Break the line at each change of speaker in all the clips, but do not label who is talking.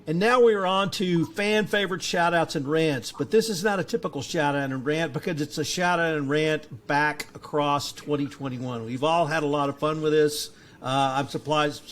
And now we are on to fan favorite shout outs and rants. But this is not a typical shout out and rant because it's a shout out and rant back across 2021. We've all had a lot of fun with this. I'm surprised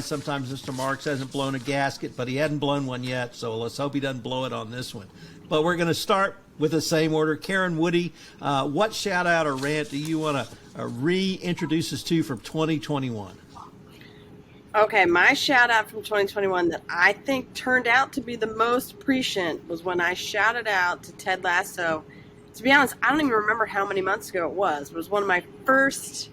sometimes Mr. Marks hasn't blown a gasket, but he hadn't blown one yet, so let's hope he doesn't blow it on this one. But we're going to start with the same order. Karen Woody, what shout out or rant do you want to reintroduce us to from 2021?
Okay, my shout out from 2021 that I think turned out to be the most prescient was when I shouted out to Ted Lasso. To be honest, I don't even remember how many months ago it was. It was one of my first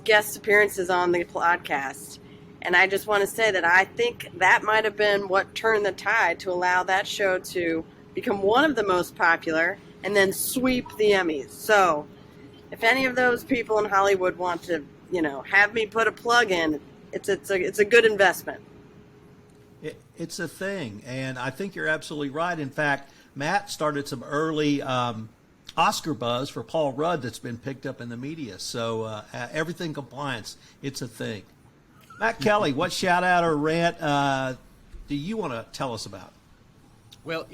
guest appearances on the podcast. And I just want to say that I think that might have been what turned the tide to allow that show to become one of the most popular and then sweep the Emmys. So if any of those people in Hollywood want to, have me put a plug in, it's a good investment.
It's a thing, and I think you're absolutely right. In fact, Matt started some early Oscar buzz for Paul Rudd that's been picked up in the media. So everything compliance, it's a thing. Matt Kelly, what shout out or rant do you want to tell us about?
Well,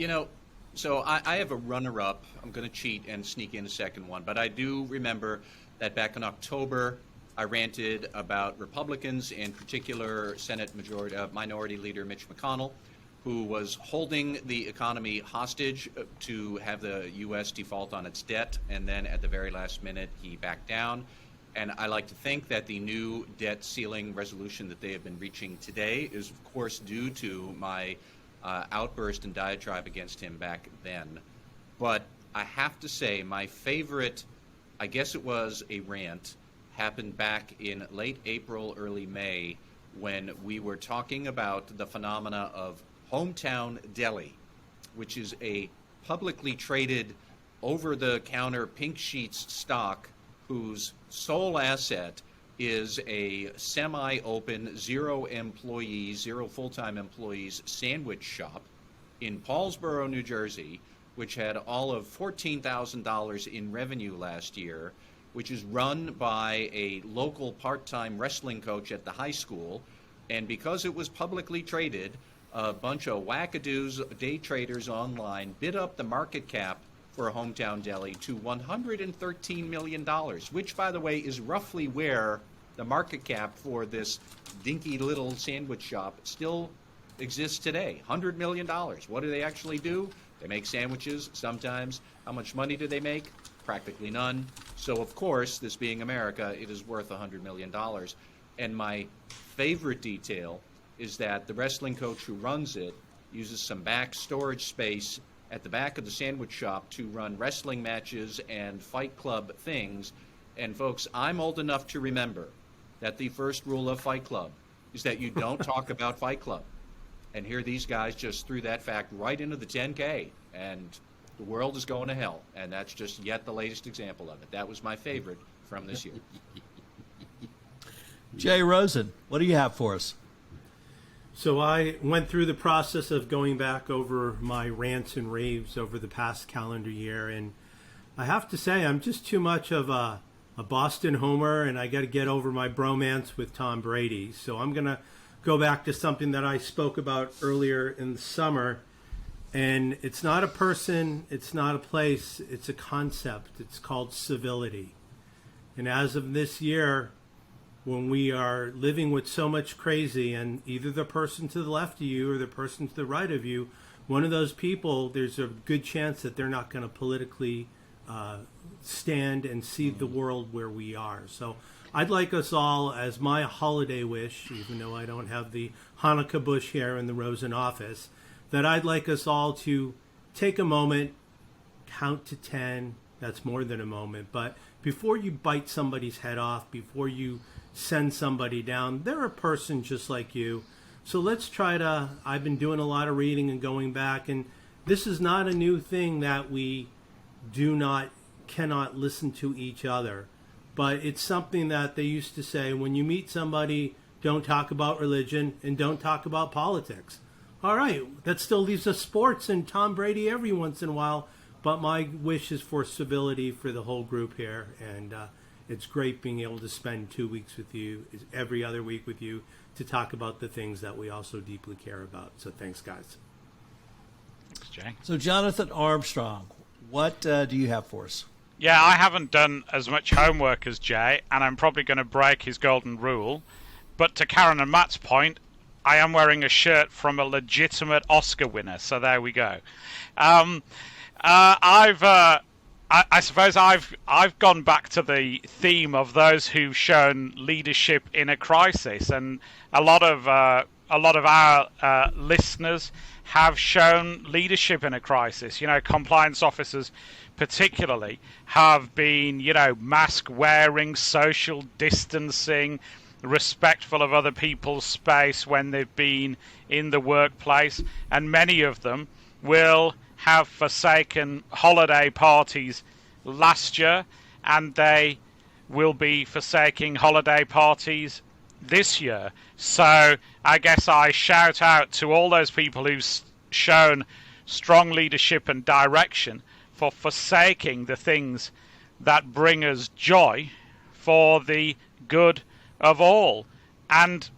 so I have a runner-up. I'm going to cheat and sneak in a second one, but I do remember that back in October, I ranted about Republicans, in particular Senate Minority Leader Mitch McConnell, who was holding the economy hostage to have the U.S. default on its debt, and then at the very last minute he backed down. And I like to think that the new debt ceiling resolution that they have been reaching today is, of course, due to my outburst and diatribe against him back then. But I have to say, my favorite, I guess it was a rant, happened back in late April, early May, when we were talking about the phenomena of Hometown Deli, which is a publicly traded, over-the-counter pink sheets stock whose sole asset is a semi-open, zero full-time employees sandwich shop in Paulsboro, New Jersey, which had all of $14,000 in revenue last year, which is run by a local part-time wrestling coach at the high school. And because it was publicly traded, a bunch of wackadoos, day traders online, bid up the market cap for a Hometown Deli to $113 million, which, by the way, is roughly where the market cap for this dinky little sandwich shop still exists today. $100 million. What do they actually do? They make sandwiches sometimes. How much money do they make? Practically none. So, of course, this being America, it is worth $100 million. And my favorite detail is that the wrestling coach who runs it uses some back storage space at the back of the sandwich shop to run wrestling matches and Fight Club things. And, folks, I'm old enough to remember that the first rule of Fight Club is that you don't talk about Fight Club. And here these guys just threw that fact right into the 10K. And the world is going to hell, and that's just yet the latest example of it. That was my favorite from this year.
Jay Rosen, what do you have for us?
So I went through the process of going back over my rants and raves over the past calendar year, and I have to say I'm just too much of a Boston homer, and I got to get over my bromance with Tom Brady. So I'm going to go back to something that I spoke about earlier in the summer. And it's not a person, it's not a place, it's a concept. It's called civility. And as of this year, when we are living with so much crazy, and either the person to the left of you or the person to the right of you, one of those people, there's a good chance that they're not going to politically stand and see the world where we are. So I'd like us all, as my holiday wish, even though I don't have the Hanukkah bush here in the Rosen office, that I'd like us all to take a moment, count to 10, that's more than a moment, but before you bite somebody's head off, before you send somebody down, they're a person just like you. So let's try to, I've been doing a lot of reading and going back, and this is not a new thing that we cannot listen to each other, but it's something that they used to say, when you meet somebody, don't talk about religion and don't talk about politics. All right, that still leaves us sports and Tom Brady every once in a while, but my wish is for civility for the whole group here. And It's great being able to spend 2 weeks with you, every other week with you, to talk about the things that we also deeply care about. So thanks, guys.
Thanks, Jay.
So, Jonathan Armstrong, what do you have for us?
Yeah, I haven't done as much homework as Jay, and I'm probably going to break his golden rule. But to Karen and Matt's point, I am wearing a shirt from a legitimate Oscar winner, so there we go. I suppose I've gone back to the theme of those who've shown leadership in a crisis, and a lot of our listeners have shown leadership in a crisis. You know, compliance officers particularly have been, mask wearing, social distancing, respectful of other people's space when they've been in the workplace, and many of them will have forsaken holiday parties last year, and they will be forsaking holiday parties this year. So I guess I shout out to all those people who've shown strong leadership and direction for forsaking the things that bring us joy for the good of all. And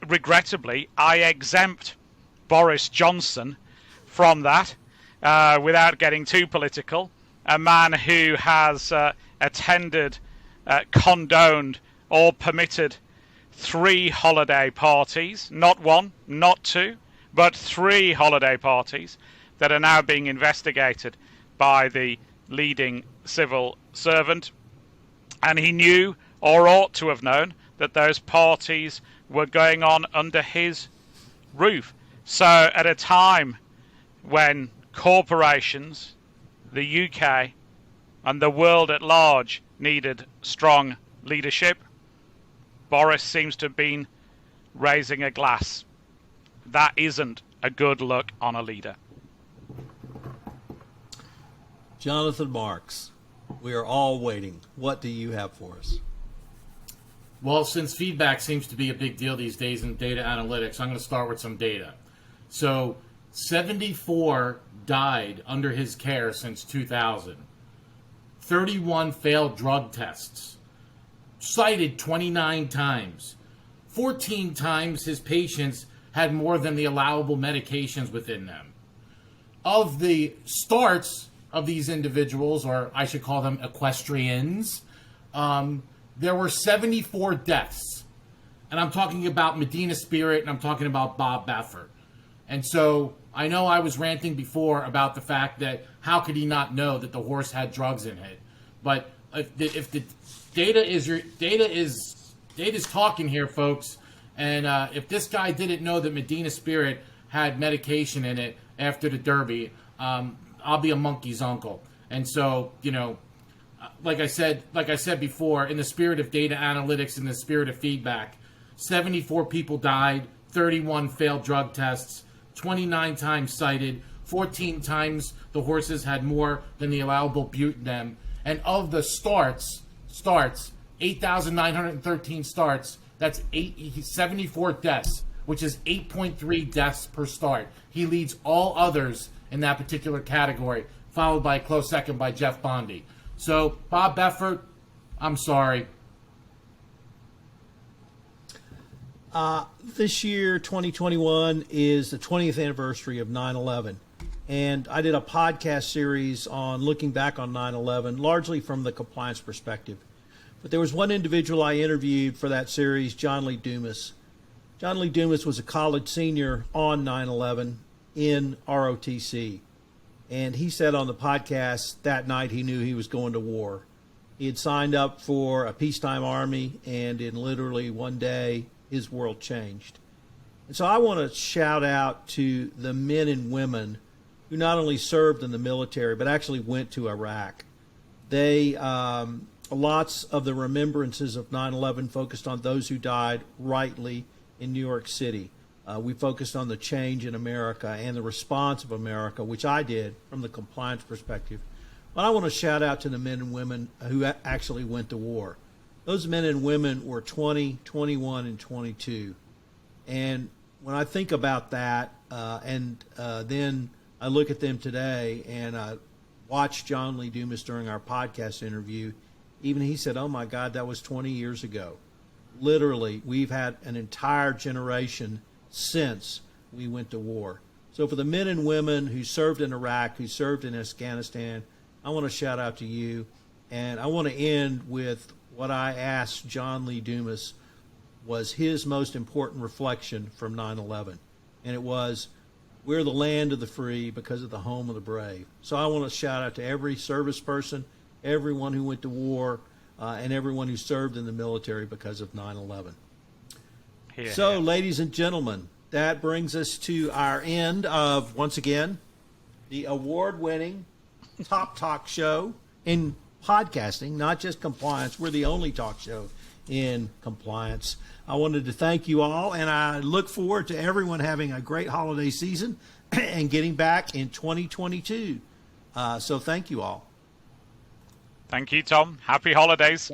regrettably, I exempt Boris Johnson from that. Without getting too political, a man who has attended, condoned, or permitted 3 holiday parties, not 1, not 2, but 3 holiday parties that are now being investigated by the leading civil servant. And he knew, or ought to have known, that those parties were going on under his roof. So at a time when corporations, the UK, and the world at large needed strong leadership, Boris seems to have been raising a glass. That isn't a good look on a leader.
Jonathan Marks, we are all waiting. What do you have for us?
Well, since feedback seems to be a big deal these days in data analytics, I'm going to start with some data. So 74 died under his care since 2000. 31 failed drug tests. Cited 29 times. 14 times his patients had more than the allowable medications within them. Of the starts of these individuals, or I should call them equestrians, there were 74 deaths. And I'm talking about Medina Spirit, and I'm talking about Bob Blaffert. And so I know I was ranting before about the fact that how could he not know that the horse had drugs in it? But if the data is talking here, folks, and if this guy didn't know that Medina Spirit had medication in it after the Derby, I'll be a monkey's uncle. And so, like I said before, in the spirit of data analytics, in the spirit of feedback, 74 people died, 31 failed drug tests, 29 times cited, 14 times the horses had more than the allowable bute in them. And of the starts, 8,913 starts, that's 74 deaths, which is 8.3 deaths per start. He leads all others in that particular category, followed by a close second by Jeff Bondi. So, Bob Blaffert, I'm sorry.
This year, 2021, is the 20th anniversary of 9/11. And I did a podcast series on looking back on 9/11, largely from the compliance perspective. But there was one individual I interviewed for that series, John Lee Dumas. John Lee Dumas was a college senior on 9/11 in ROTC. And he said on the podcast that night he knew he was going to war. He had signed up for a peacetime army, and in literally one day, his world changed. And so I want to shout out to the men and women who not only served in the military, but actually went to Iraq. They, lots of the remembrances of 9/11 focused on those who died rightly in New York City. We focused on the change in America and the response of America, which I did from the compliance perspective. But I want to shout out to the men and women who actually went to war. Those men and women were 20, 21, and 22. And when I think about that, then I look at them today and watch John Lee Dumas during our podcast interview, even he said, oh my God, that was 20 years ago. Literally, we've had an entire generation since we went to war. So for the men and women who served in Iraq, who served in Afghanistan, I want to shout out to you. And I want to end with what I asked John Lee Dumas was his most important reflection from 9/11. And it was, we're the land of the free because of the home of the brave. So I want to shout out to every service person, everyone who went to war, and everyone who served in the military because of 9/11.
Here,
So,
here.
ladies and gentlemen, that brings us to our end of, once again, the award-winning top talk show in podcasting, not just compliance. We're the only talk show in compliance. I wanted to thank you all, and I look forward to everyone having a great holiday season and getting back in 2022. So thank you all.
Thank you, Tom. Happy holidays.